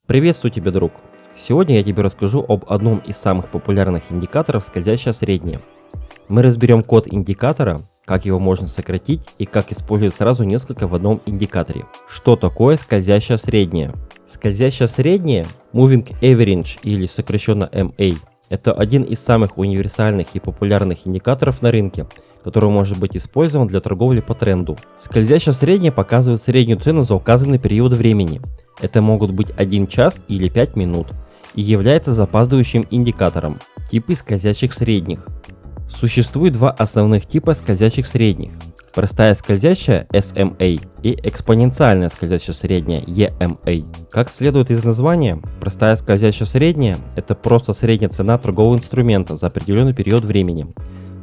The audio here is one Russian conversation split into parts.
Приветствую тебя, друг! Сегодня я тебе расскажу об одном из самых популярных индикаторов скользящее среднее. Мы разберем код индикатора, как его можно сократить и как использовать сразу несколько в одном индикаторе. Что такое скользящее среднее? Скользящее среднее, Moving Average или сокращенно MA, это один из самых универсальных и популярных индикаторов на рынке, который может быть использован для торговли по тренду. Скользящее среднее показывает среднюю цену за указанный период времени. Это могут быть 1 час или 5 минут и является запаздывающим индикатором. Типы скользящих средних. Существует два основных типа скользящих средних. Простая скользящая SMA и экспоненциальная скользящая средняя EMA. Как следует из названия, простая скользящая средняя – это просто средняя цена торгового инструмента за определенный период времени.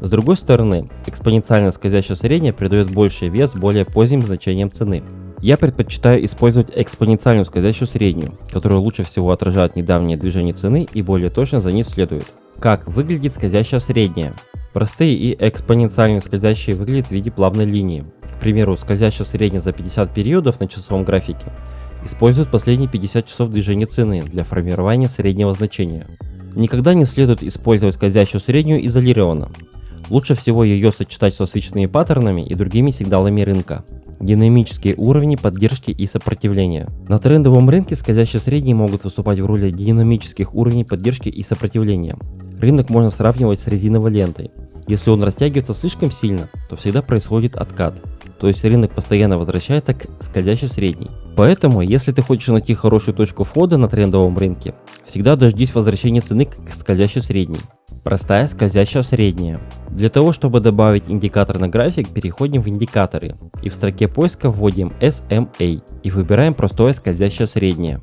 С другой стороны, экспоненциальная скользящая средняя придает больший вес более поздним значениям цены. Я предпочитаю использовать экспоненциальную скользящую среднюю, которая лучше всего отражает недавнее движение цены и более точно за ней следует. Как выглядит скользящая средняя? Простые и экспоненциальные скользящие выглядят в виде плавной линии. К примеру, скользящая средняя за 50 периодов на часовом графике использует последние 50 часов движения цены для формирования среднего значения. Никогда не следует использовать скользящую среднюю изолированно. Лучше всего ее сочетать со свечными паттернами и другими сигналами рынка. Динамические уровни поддержки и сопротивления. На трендовом рынке скользящие средние могут выступать в роли динамических уровней поддержки и сопротивления. Рынок можно сравнивать с резиновой лентой. Если он растягивается слишком сильно, то всегда происходит откат. То есть рынок постоянно возвращается к скользящей средней. Поэтому, если ты хочешь найти хорошую точку входа на трендовом рынке, всегда дождись возвращения цены к скользящей средней. Простая скользящая средняя. Для того, чтобы добавить индикатор на график, переходим в индикаторы и в строке поиска вводим SMA и выбираем простое скользящее среднее.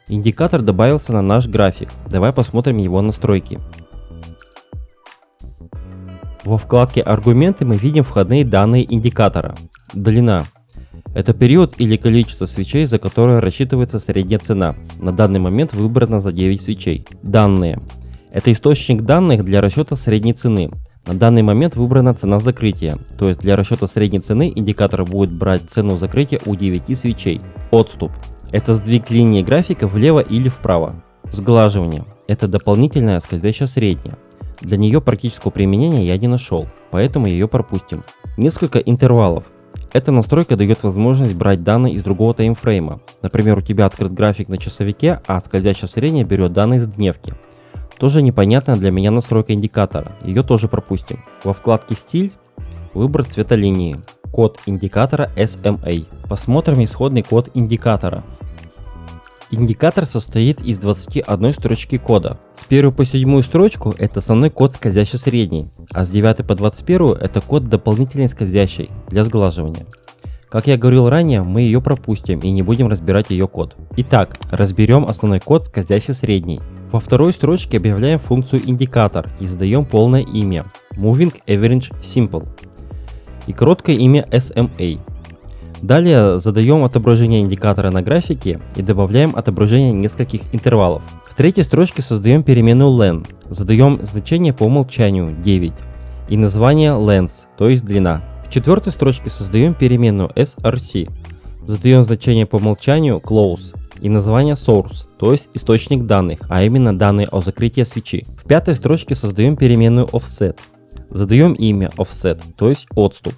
Индикатор добавился на наш график. Давай посмотрим его настройки. Во вкладке «Аргументы» мы видим входные данные индикатора. Длина. Это период или количество свечей, за которое рассчитывается средняя цена. На данный момент выбрано за 9 свечей. Данные. Это источник данных для расчета средней цены. На данный момент выбрана цена закрытия, то есть для расчета средней цены индикатор будет брать цену закрытия у 9 свечей. Отступ. Это сдвиг линии графика влево или вправо. Сглаживание. Это дополнительная скользящая средняя. Для нее практического применения я не нашел, поэтому ее пропустим. Несколько интервалов. Эта настройка дает возможность брать данные из другого таймфрейма. Например, у тебя открыт график на часовике, а скользящая средняя берет данные из дневки. Тоже непонятная для меня настройка индикатора, ее тоже пропустим. Во вкладке «Стиль» выбрать цветолинии. Код индикатора SMA. Посмотрим исходный код индикатора. Индикатор состоит из 21 строчки кода. С 1 по 7 строчку это основной код скользящей средней, а с 9 по 21 это код дополнительной скользящей для сглаживания. Как я говорил ранее, мы ее пропустим и не будем разбирать ее код. Итак, разберем основной код скользящей средней. Во второй строчке объявляем функцию индикатор и задаем полное имя Moving Average Simple и короткое имя SMA. Далее задаем отображение индикатора на графике и добавляем отображение нескольких интервалов. В третьей строчке создаем переменную len, задаем значение по умолчанию 9 и название length, то есть длина. В четвертой строчке создаем переменную src, задаем значение по умолчанию close и название source, то есть источник данных, а именно данные о закрытии свечи. В пятой строчке создаем переменную offset, задаем имя offset, то есть отступ.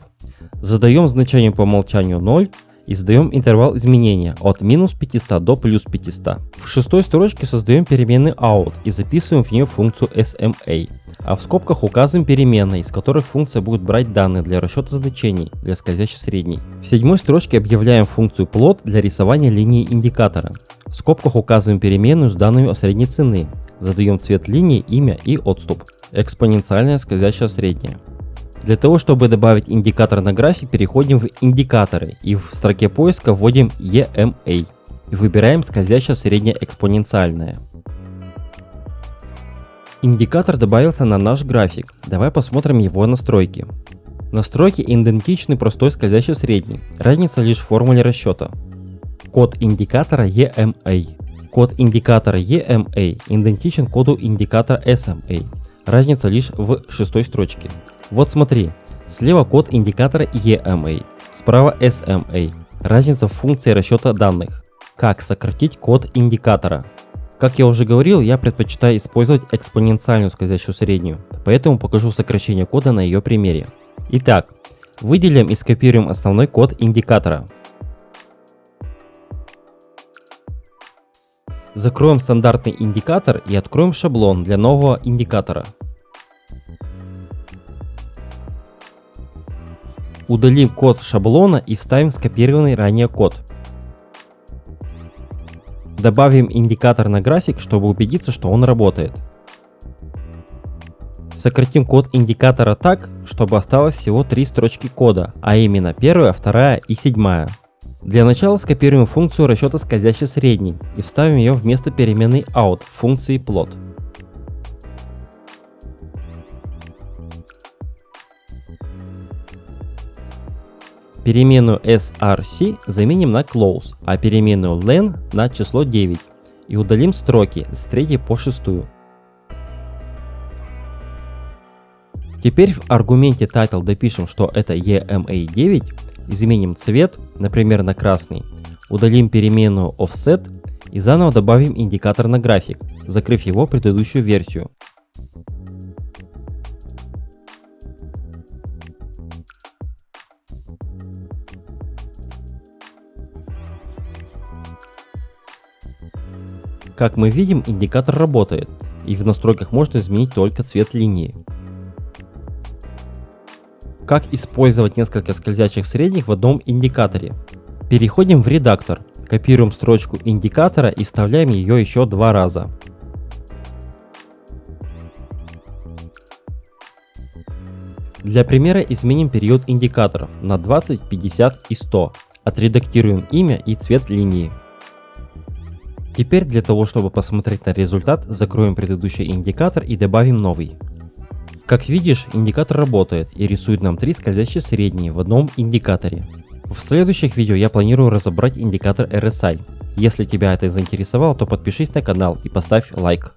Задаем значение по умолчанию 0 и задаем интервал изменения от минус 500 до плюс 500. В шестой строчке создаем переменную out и записываем в нее функцию SMA, а в скобках указываем переменные, из которых функция будет брать данные для расчета значений для скользящей средней. В седьмой строчке объявляем функцию plot для рисования линии индикатора. В скобках указываем переменную с данными о средней цены, задаем цвет линии, имя и отступ. Экспоненциальная скользящая средняя. Для того, чтобы добавить индикатор на график, переходим в индикаторы и в строке поиска вводим EMA и выбираем скользящая средняя экспоненциальная. Индикатор добавился на наш график. Давай посмотрим его настройки. Настройки идентичны простой скользящей средней, разница лишь в формуле расчета. Код индикатора EMA. Код индикатора EMA идентичен коду индикатора SMA. Разница лишь в шестой строчке. Вот смотри, слева код индикатора EMA, справа SMA. Разница в функции расчета данных. Как сократить код индикатора? Как я уже говорил, я предпочитаю использовать экспоненциальную скользящую среднюю, поэтому покажу сокращение кода на ее примере. Итак, выделим и скопируем основной код индикатора. Закроем стандартный индикатор и откроем шаблон для нового индикатора. Удалим код шаблона и вставим скопированный ранее код. Добавим индикатор на график, чтобы убедиться, что он работает. Сократим код индикатора так, чтобы осталось всего 3 строчки кода, а именно 1, 2 и 7. Для начала скопируем функцию расчета скользящей средней и вставим ее вместо переменной out в функции plot. Переменную src заменим на close, а переменную len на число 9 и удалим строки с 3 по 6. Теперь в аргументе title допишем, что это EMA9, изменим цвет, например, на красный, удалим переменную offset и заново добавим индикатор на график, закрыв его предыдущую версию. Как мы видим, индикатор работает, и в настройках можно изменить только цвет линии. Как использовать несколько скользящих средних в одном индикаторе? Переходим в редактор, копируем строчку индикатора и вставляем ее еще 2 раза. Для примера изменим период индикаторов на 20, 50 и 100. Отредактируем имя и цвет линии. Теперь для того, чтобы посмотреть на результат, закроем предыдущий индикатор и добавим новый. Как видишь, индикатор работает и рисует нам 3 скользящие средние в одном индикаторе. В следующих видео я планирую разобрать индикатор RSI. Если тебя это заинтересовало, то подпишись на канал и поставь лайк.